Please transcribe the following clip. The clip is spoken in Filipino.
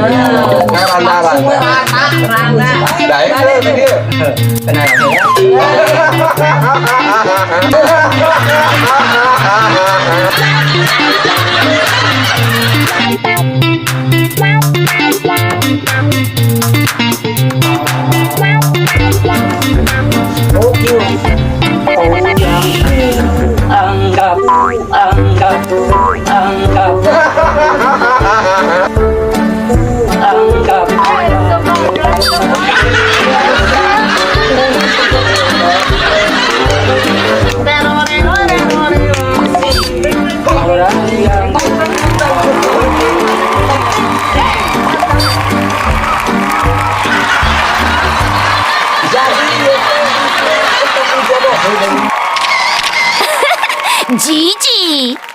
Ngaran-ngaran. Dai ke dia. Tenang ya. Anggap, anggap, anggap, anggap. Orang yang Gigi.